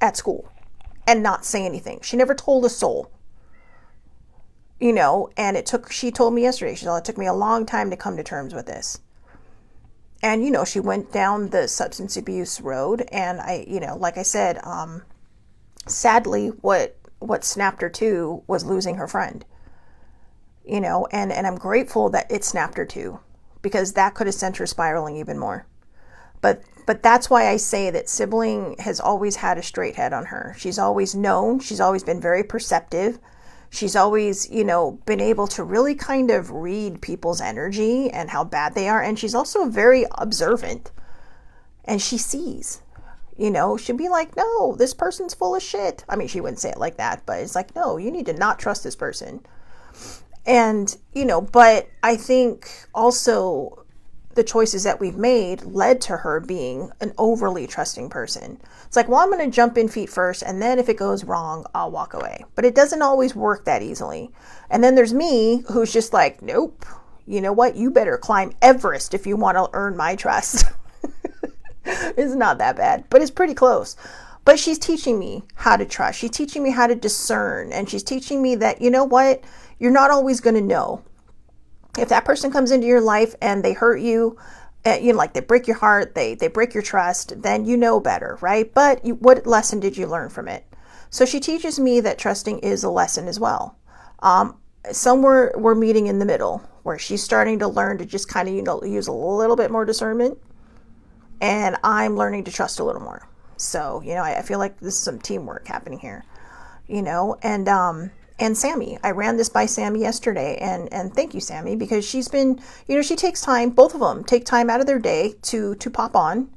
at school and not say anything. She never told a soul. You know, and she told me yesterday, it took me a long time to come to terms with this. And, you know, she went down the substance abuse road, and like I said, sadly, what snapped her to was losing her friend. You know, and I'm grateful that it snapped her to, because that could have sent her spiraling even more. But that's why I say that Sibling has always had a straight head on her. She's always known. She's always been very perceptive. She's always, you know, been able to really kind of read people's energy and how bad they are. And she's also very observant. And she sees, you know, she'd be like, no, this person's full of shit. I mean, she wouldn't say it like that, but it's like, no, you need to not trust this person. And, you know, but I think also the choices that we've made led to her being an overly trusting person. It's like, well, I'm going to jump in feet first, and then if it goes wrong, I'll walk away. But it doesn't always work that easily. And then there's me, who's just like, nope, you know what? You better climb Everest if you want to earn my trust. It's not that bad, but it's pretty close. But she's teaching me how to trust. She's teaching me how to discern. And she's teaching me that, you know what? You're not always going to know. If that person comes into your life and they hurt you, you know, like they break your heart, they break your trust, then you know better, right? But what lesson did you learn from it? So she teaches me that trusting is a lesson as well. Somewhere we're meeting in the middle, where she's starting to learn to just kind of, you know, use a little bit more discernment, and I'm learning to trust a little more. So, you know, I feel like this is some teamwork happening here, you know, and Sammy, I ran this by Sammy yesterday, and thank you, Sammy, because she's been, you know, she takes time, both of them take time out of their day to pop on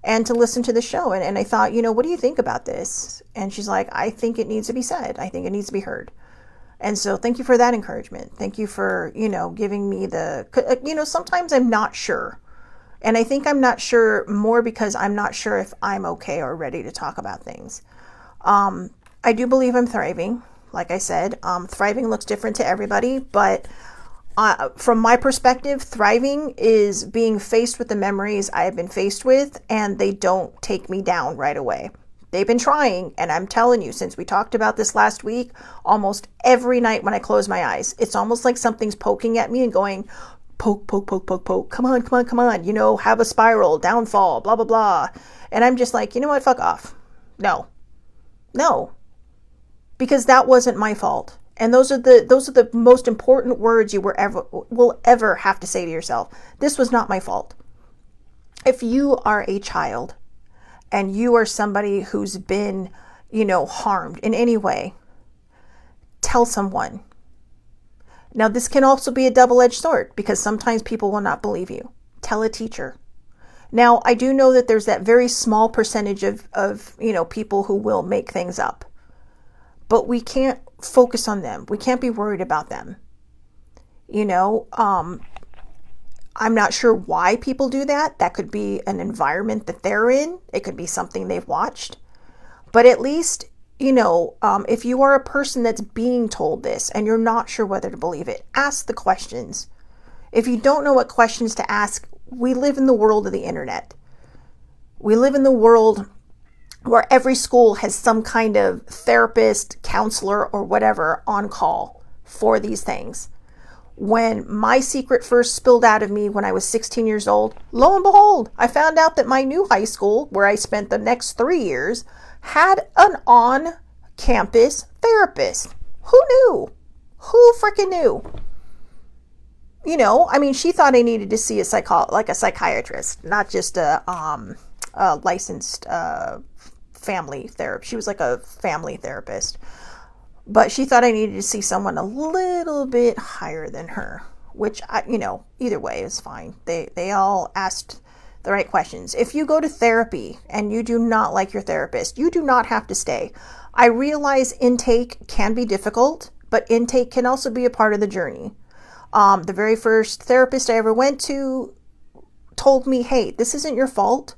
and to listen to the show. And I thought, you know, what do you think about this? And she's like, I think it needs to be said. I think it needs to be heard. And so thank you for that encouragement. Thank you for, you know, giving me you know, sometimes I'm not sure. And I think I'm not sure more because I'm not sure if I'm okay or ready to talk about things. I do believe I'm thriving. Like I said, thriving looks different to everybody, but from my perspective, thriving is being faced with the memories I have been faced with, and they don't take me down right away. They've been trying, and I'm telling you, since we talked about this last week, almost every night when I close my eyes, it's almost like something's poking at me and going, poke, poke, poke, poke, poke, come on, come on, come on, you know, have a spiral, downfall, blah, blah, blah. And I'm just like, you know what, fuck off. No. Because that wasn't my fault. And those are the most important words you will ever have to say to yourself. This was not my fault. If you are a child and you are somebody who's been, you know, harmed in any way, tell someone. Now, this can also be a double-edged sword, because sometimes people will not believe you. Tell a teacher. Now, I do know that there's that very small percentage of you know, people who will make things up. But we can't focus on them. We can't be worried about them. You know, I'm not sure why people do that. That could be an environment that they're in. It could be something they've watched. But at least, you know, if you are a person that's being told this and you're not sure whether to believe it, ask the questions. If you don't know what questions to ask, we live in the world of the internet. We live in the world where every school has some kind of therapist, counselor, or whatever on call for these things. When my secret first spilled out of me when I was 16 years old, lo and behold, I found out that my new high school, where I spent the next 3 years, had an on-campus therapist. Who knew? Who freaking knew? You know, I mean, she thought I needed to see a psychiatrist, not just a licensed family therapist. She was like a family therapist. But she thought I needed to see someone a little bit higher than her, which, either way is fine. They all asked the right questions. If you go to therapy and you do not like your therapist, you do not have to stay. I realize intake can be difficult, but intake can also be a part of the journey. The very first therapist I ever went to told me, hey, this isn't your fault.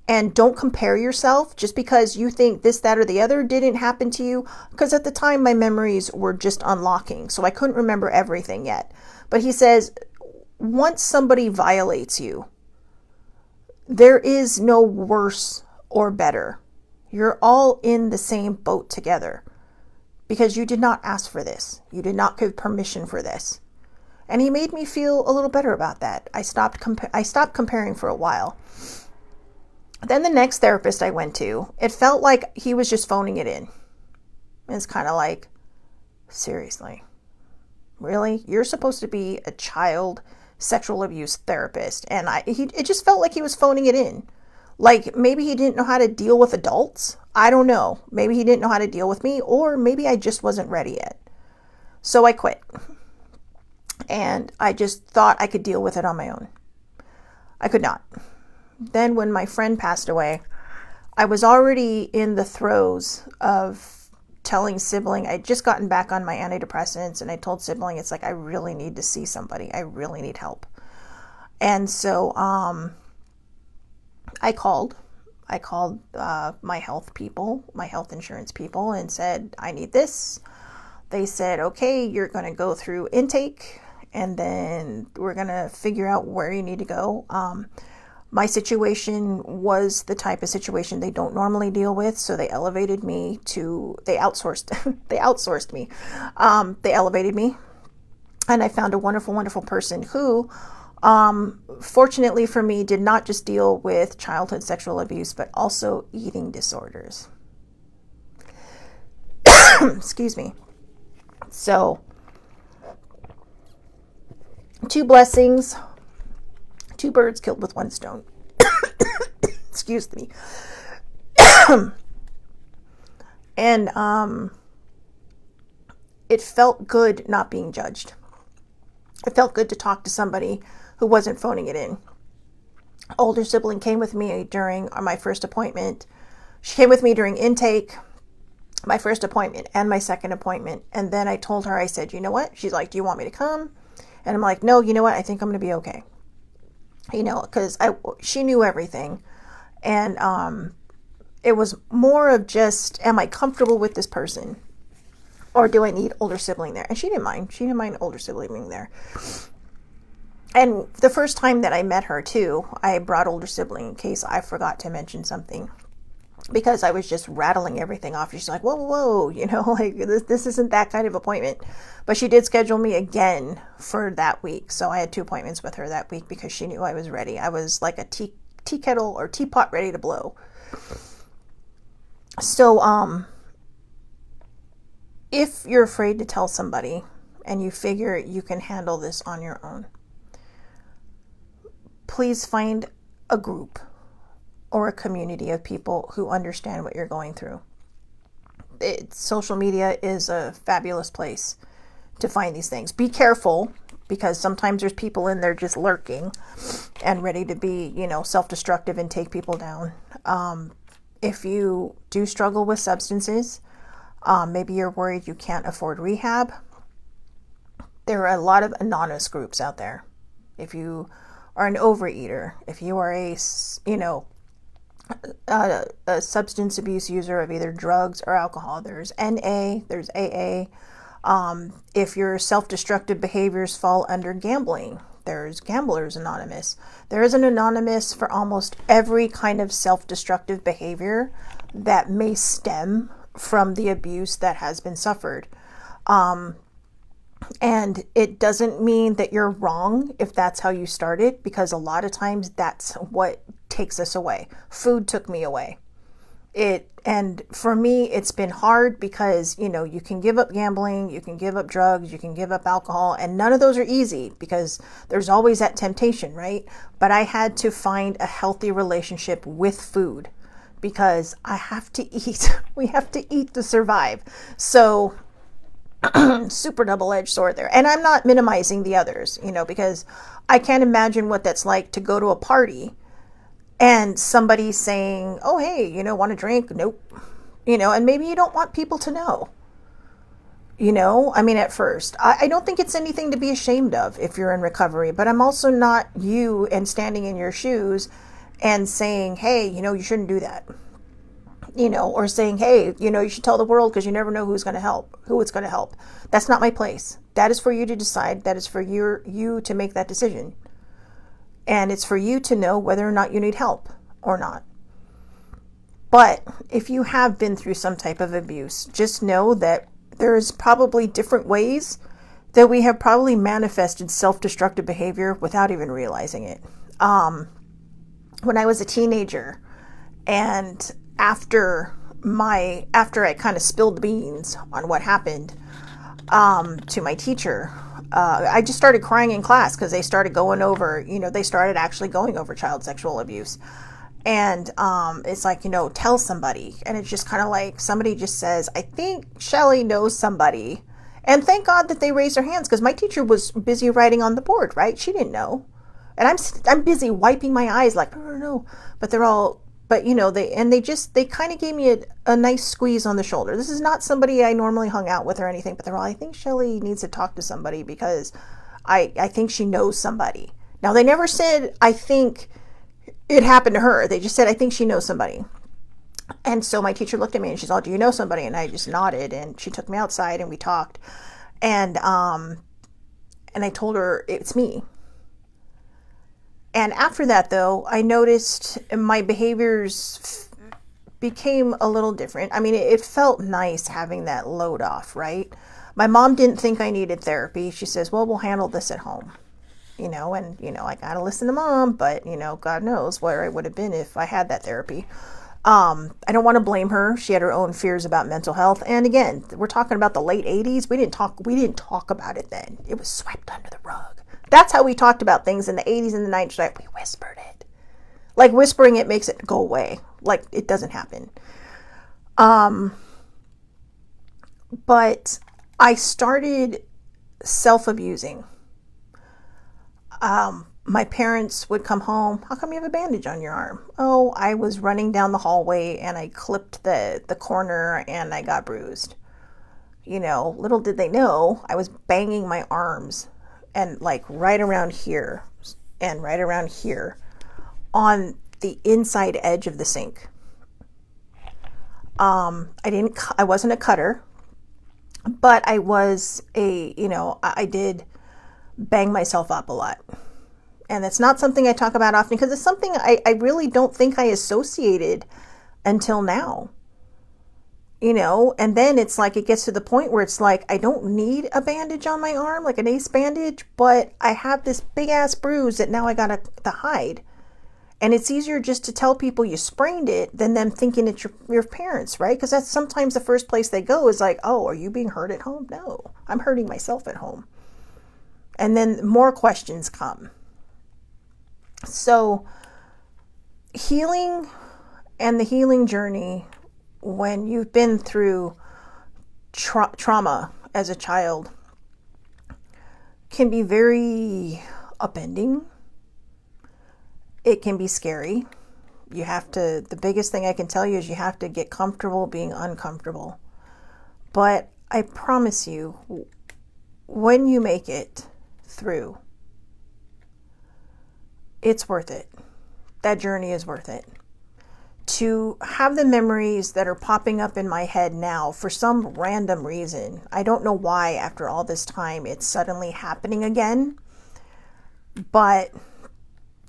And don't compare yourself just because you think this, that, or the other didn't happen to you. Because at the time, my memories were just unlocking. So I couldn't remember everything yet. But he says, once somebody violates you, there is no worse or better. You're all in the same boat together. Because you did not ask for this. You did not give permission for this. And he made me feel a little better about that. I stopped comparing for a while. Then the next therapist I went to, it felt like he was just phoning it in. It's kind of like, seriously, really? You're supposed to be a child sexual abuse therapist. And it just felt like he was phoning it in. Like maybe he didn't know how to deal with adults. I don't know. Maybe he didn't know how to deal with me, or maybe I just wasn't ready yet. So I quit. And I just thought I could deal with it on my own. I could not. Then when my friend passed away, I was already in the throes of telling sibling, I'd just gotten back on my antidepressants, and I told sibling, it's like, I really need to see somebody. I really need help. And so I called my health people, my health insurance people, and said, I need this. They said, okay, you're going to go through intake, and then we're going to figure out where you need to go. My situation was the type of situation they don't normally deal with, so they elevated me they outsourced me. They elevated me, and I found a wonderful, wonderful person who, fortunately for me, did not just deal with childhood sexual abuse, but also eating disorders. Excuse me. So, 2 blessings. 2 birds killed with 1 stone. Excuse me. And it felt good not being judged. It felt good to talk to somebody who wasn't phoning it in. Older sibling came with me during my first appointment. She came with me during intake, my first appointment, and my second appointment. And then I told her, I said, you know what? She's like, do you want me to come? And I'm like, no, you know what? I think I'm going to be okay. Because she knew everything. And it was more of just, am I comfortable with this person? Or do I need older sibling there? And she didn't mind. She didn't mind older sibling being there. And the first time that I met her, too, I brought older sibling in case I forgot to mention something. Because I was just rattling everything off. She's like, whoa, like this isn't that kind of appointment. But she did schedule me again for that week. So I had 2 appointments with her that week because she knew I was ready. I was like a tea kettle or teapot ready to blow. So if you're afraid to tell somebody and you figure you can handle this on your own, please find a group or a community of people who understand what you're going through. Social media is a fabulous place to find these things. Be careful, because sometimes there's people in there just lurking and ready to be, self-destructive and take people down. If you do struggle with substances, maybe you're worried you can't afford rehab, there are a lot of anonymous groups out there. If you are an overeater, if you are a substance abuse user of either drugs or alcohol, there's NA, there's AA. If your self-destructive behaviors fall under gambling, There's Gamblers Anonymous. There is an anonymous for almost every kind of self-destructive behavior that may stem from the abuse that has been suffered. And it doesn't mean that you're wrong if that's how you started, because a lot of times that's what takes us away. Food took me away. And for me, it's been hard because, you know, you can give up gambling, you can give up drugs, you can give up alcohol, and none of those are easy because there's always that temptation, right? But I had to find a healthy relationship with food because I have to eat. We have to eat to survive. So super double-edged sword there. And I'm not minimizing the others, you know, because I can't imagine what that's like to go to a party and somebody saying, oh, hey, you know, want a drink? Nope. You know, and maybe you don't want people to know. You know, I mean, at first, I don't think it's anything to be ashamed of if you're in recovery, but I'm also not you and standing in your shoes and saying, hey, you know, you shouldn't do that. You know, or saying, hey, you know, you should tell the world because you never know who it's going to help. That's not my place. That is for you to decide. That is for you to make that decision. And it's for you to know whether or not you need help or not. But if you have been through some type of abuse, just know that there's probably different ways that we have probably manifested self-destructive behavior without even realizing it. When I was a teenager, and after I kind of spilled the beans on what happened to my teacher, I just started crying in class because they started going over, you know, they started actually going over child sexual abuse. And it's like, you know, tell somebody. And it's just kind of like somebody just says, I think Shelly knows somebody. And thank God that they raised their hands because my teacher was busy writing on the board, right? She didn't know. And I'm busy wiping my eyes like, no. But they're all, but you know, they kind of gave me a nice squeeze on the shoulder. This is not somebody I normally hung out with or anything, but they're all, I think Shelly needs to talk to somebody because I think she knows somebody. Now they never said, I think it happened to her. They just said, I think she knows somebody. And so my teacher looked at me and she's all, do you know somebody? And I just nodded and she took me outside and we talked. And I told her it's me. And after that, though, I noticed my behaviors became a little different. I mean, it felt nice having that load off, right? My mom didn't think I needed therapy. She says, well, we'll handle this at home, you know, and, you know, I got to listen to mom, but, you know, God knows where I would have been if I had that therapy. I don't want to blame her. She had her own fears about mental health. And again, we're talking about the late 80s. We didn't talk about it then. It was swept under the rug. That's how we talked about things in the 80s and the 90s. Like, we whispered it. Like, whispering it makes it go away. Like, it doesn't happen. But I started self-abusing. My parents would come home. How come you have a bandage on your arm? Oh, I was running down the hallway and I clipped the corner and I got bruised. You know, little did they know I was banging my arms and like right around here and right around here on the inside edge of the sink. I wasn't a cutter, but I was I did bang myself up a lot. And it's not something I talk about often because it's something I really don't think I associated until now. You know, and then it's like it gets to the point where it's like I don't need a bandage on my arm, like an ace bandage, but I have this big ass bruise that now I gotta hide. And it's easier just to tell people you sprained it than them thinking it's your parents, right? Because that's sometimes the first place they go is like, oh, are you being hurt at home? No, I'm hurting myself at home. And then more questions come. So healing and the healing journey, when you've been through trauma as a child, can be very upending. It can be scary. The biggest thing I can tell you is you have to get comfortable being uncomfortable. But I promise you, when you make it through, it's worth it. That journey is worth it. To have the memories that are popping up in my head now for some random reason, I don't know why after all this time it's suddenly happening again. But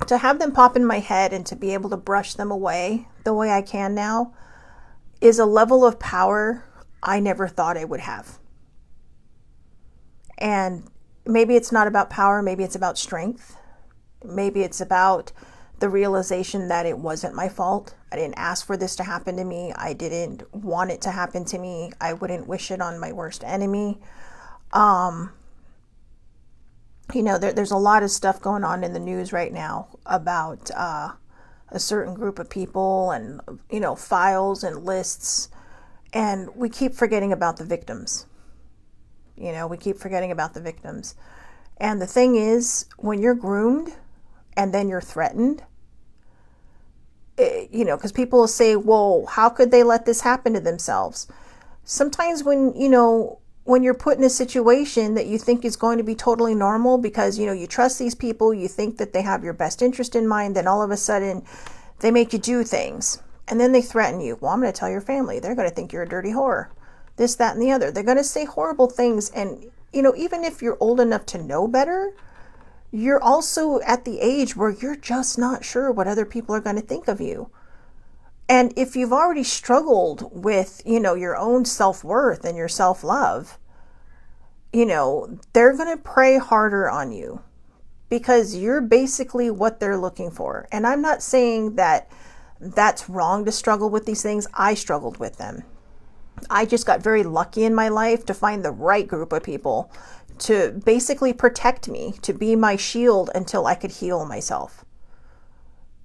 to have them pop in my head and to be able to brush them away the way I can now is a level of power I never thought I would have. And maybe it's not about power, maybe it's about strength. Maybe it's about the realization that it wasn't my fault. I didn't ask for this to happen to me. I didn't want it to happen to me. I wouldn't wish it on my worst enemy. There's a lot of stuff going on in the news right now about a certain group of people and, files and lists. And we keep forgetting about the victims. We keep forgetting about the victims. And the thing is, when you're groomed and then you're threatened, because people will say, well, how could they let this happen to themselves? Sometimes when you're put in a situation that you think is going to be totally normal because, you trust these people, you think that they have your best interest in mind, then all of a sudden they make you do things and then they threaten you. Well, I'm going to tell your family. They're going to think you're a dirty whore. This, that, and the other. They're going to say horrible things. And, even if you're old enough to know better, you're also at the age where you're just not sure what other people are going to think of you. And if you've already struggled with, your own self-worth and your self-love, they're going to prey harder on you because you're basically what they're looking for. And I'm not saying that that's wrong to struggle with these things. I struggled with them. I just got very lucky in my life to find the right group of people to basically protect me, to be my shield until I could heal myself.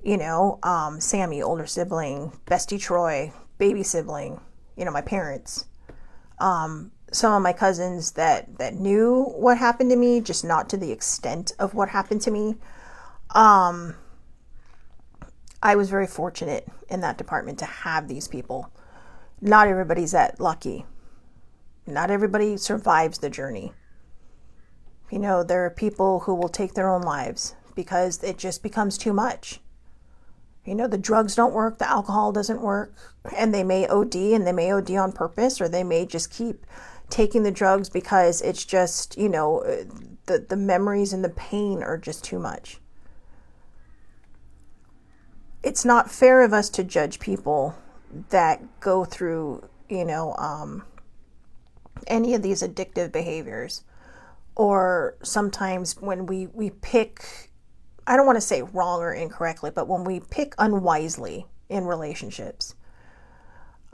Sammy, older sibling, bestie Troy, baby sibling, my parents, some of my cousins that knew what happened to me, just not to the extent of what happened to me. I was very fortunate in that department to have these people. Not everybody's that lucky. Not everybody survives the journey. There are people who will take their own lives because it just becomes too much. The drugs don't work, the alcohol doesn't work, and they may OD, and they may OD on purpose, or they may just keep taking the drugs because it's just, the memories and the pain are just too much. It's not fair of us to judge people that go through, any of these addictive behaviors. Or sometimes when we pick, I don't want to say wrong or incorrectly, but when we pick unwisely in relationships.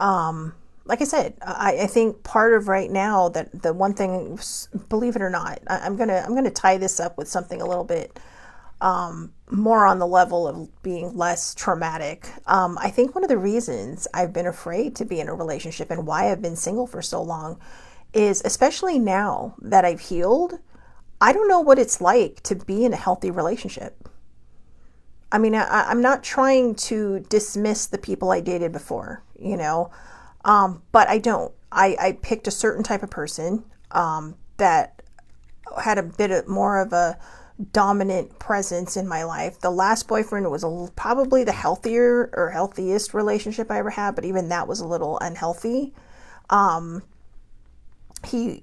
Like I said, I think part of right now that the one thing, believe it or not, I'm gonna tie this up with something a little bit more on the level of being less traumatic. I think one of the reasons I've been afraid to be in a relationship and why I've been single for so long is, especially now that I've healed, I don't know what it's like to be in a healthy relationship. I mean, I'm not trying to dismiss the people I dated before, but I don't. I picked a certain type of person that had a bit more of a dominant presence in my life. The last boyfriend was probably the healthiest relationship I ever had, but even that was a little unhealthy. He,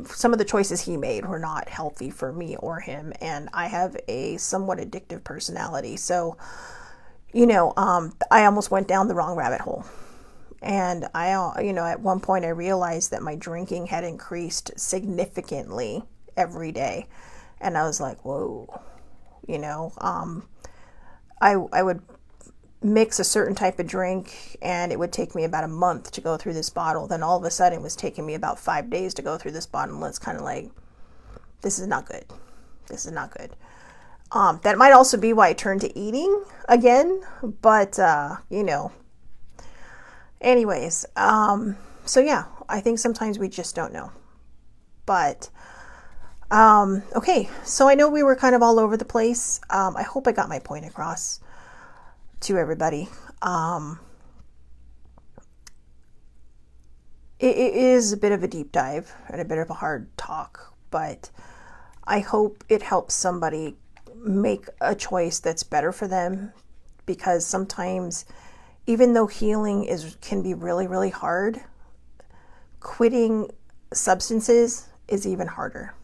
some of the choices he made were not healthy for me or him. And I have a somewhat addictive personality. So, I almost went down the wrong rabbit hole. And at one point I realized that my drinking had increased significantly every day. And I was like, whoa, I would mix a certain type of drink and it would take me about a month to go through this bottle. Then all of a sudden it was taking me about 5 days to go through this bottle. And it's kind of like, this is not good. This is not good. That might also be why I turned to eating again. But, anyways, so yeah, I think sometimes we just don't know. But, okay, so I know we were kind of all over the place. I hope I got my point across to everybody. It is a bit of a deep dive and a bit of a hard talk, but I hope it helps somebody make a choice that's better for them, because sometimes, even though healing can be really, really hard, quitting substances is even harder.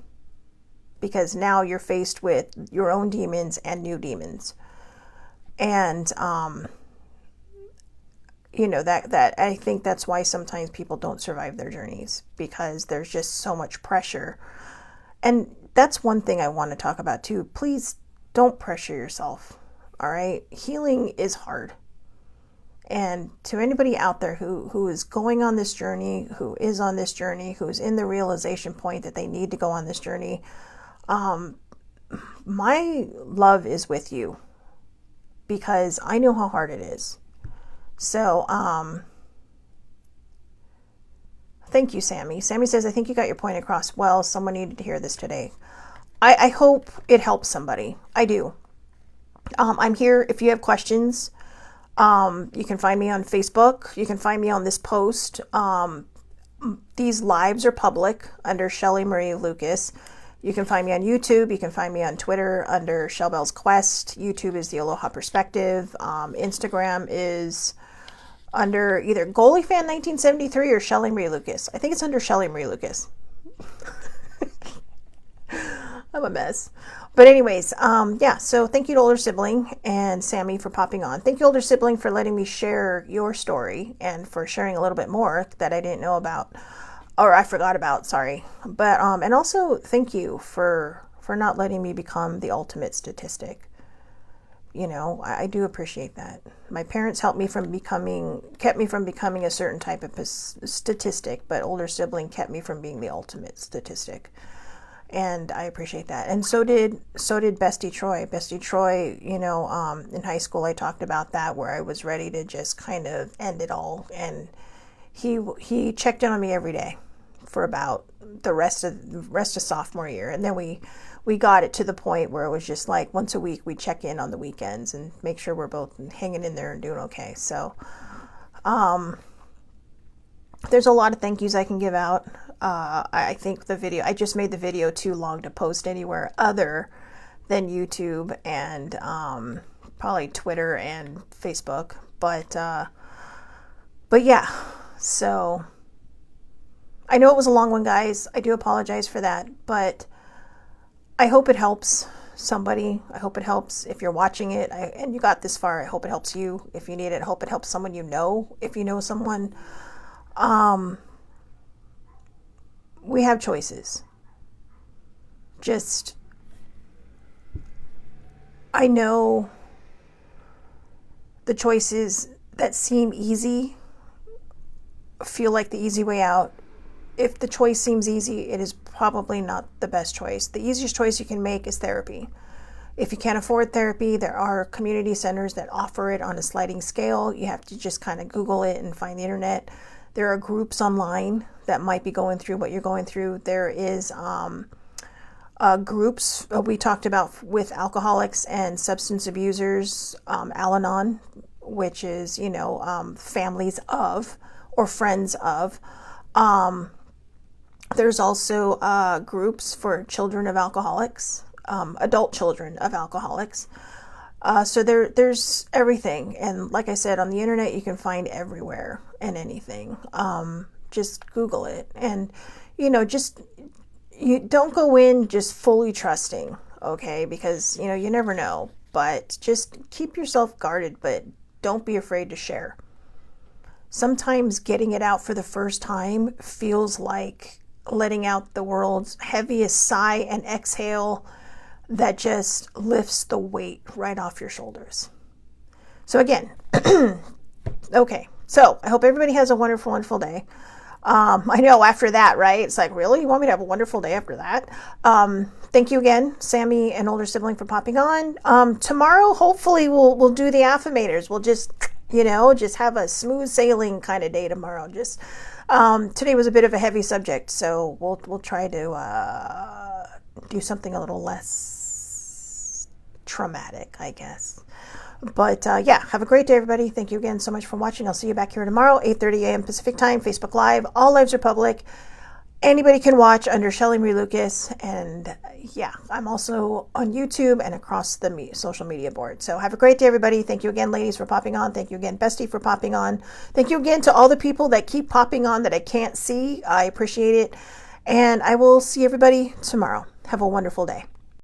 because now you're faced with your own demons and new demons. And, you know, that I think that's why sometimes people don't survive their journeys, because there's just so much pressure. And that's one thing I want to talk about too. Please don't pressure yourself. All right. Healing is hard. And to anybody out there who is going on this journey, who is on this journey, who is in the realization point that they need to go on this journey, my love is with you, because I know how hard it is. So, thank you, Sammy. Sammy says, I think you got your point across well. Someone needed to hear this today. I hope it helps somebody. I do. I'm here if you have questions. You can find me on Facebook. You can find me on this post. These lives are public under Shelly Marie Lucas. You can find me on YouTube. You can find me on Twitter under Shellbell's Quest. YouTube is the Aloha Perspective. Instagram is under either GoalieFan1973 or Shelly Marie Lucas. I think it's under Shelly Marie Lucas. I'm a mess. But anyways, yeah, so thank you to Older Sibling and Sammy for popping on. Thank you, Older Sibling, for letting me share your story and for sharing a little bit more that I didn't know about, or I forgot about, sorry. But, and also thank you for not letting me become the ultimate statistic. You know, I do appreciate that. My parents kept me from becoming a certain type of statistic, but Older Sibling kept me from being the ultimate statistic. And I appreciate that. And so did Bestie Troy. Bestie Troy, you know, in high school I talked about that, where I was ready to just kind of end it all. And he checked in on me every day for about the rest of sophomore year. And then we got it to the point where it was just like once a week we check in on the weekends and make sure we're both hanging in there and doing okay. So there's a lot of thank yous I can give out. I think I just made the video too long to post anywhere other than YouTube and probably Twitter and Facebook. But yeah, so I know it was a long one, guys. I do apologize for that, but I hope it helps somebody. I hope it helps if you're watching it and you got this far. I hope it helps you if you need it. I hope it helps someone you know, if you know someone. We have choices. Just, I know the choices that seem easy feel like the easy way out. If the choice seems easy, it is probably not the best choice. The easiest choice you can make is therapy. If you can't afford therapy, there are community centers that offer it on a sliding scale. You have to just kind of Google it and find the internet. There are groups online that might be going through what you're going through. There is groups we talked about with alcoholics and substance abusers, Al-Anon, which is, you know, families of or friends of. There's also groups for children of alcoholics, adult children of alcoholics. So there's everything. And like I said, on the internet, you can find everywhere and anything. Just Google it. And, you know, you don't go in just fully trusting, okay? Because, you know, you never know. But just keep yourself guarded, but don't be afraid to share. Sometimes getting it out for the first time feels like letting out the world's heaviest sigh and exhale that just lifts the weight right off your shoulders. So again, okay. So I hope everybody has a wonderful, wonderful day. I know after that, right? It's like, really? You want me to have a wonderful day after that? Thank you again, Sammy and Older Sibling, for popping on. Tomorrow, hopefully we'll do the affirmators. We'll just, you know, just have a smooth sailing kind of day tomorrow. Just, today was a bit of a heavy subject, so we'll try to, do something a little less traumatic, I guess. But yeah, have a great day, everybody. Thank you again so much for watching. I'll see you back here tomorrow, 8:30 a.m. Pacific time, Facebook Live. All lives are public. Anybody can watch under Shelly Marie Lucas. And yeah, I'm also on YouTube and across the social media board. So have a great day, everybody. Thank you again, ladies, for popping on. Thank you again, Bestie, for popping on. Thank you again to all the people that keep popping on that I can't see. I appreciate it. And I will see everybody tomorrow. Have a wonderful day.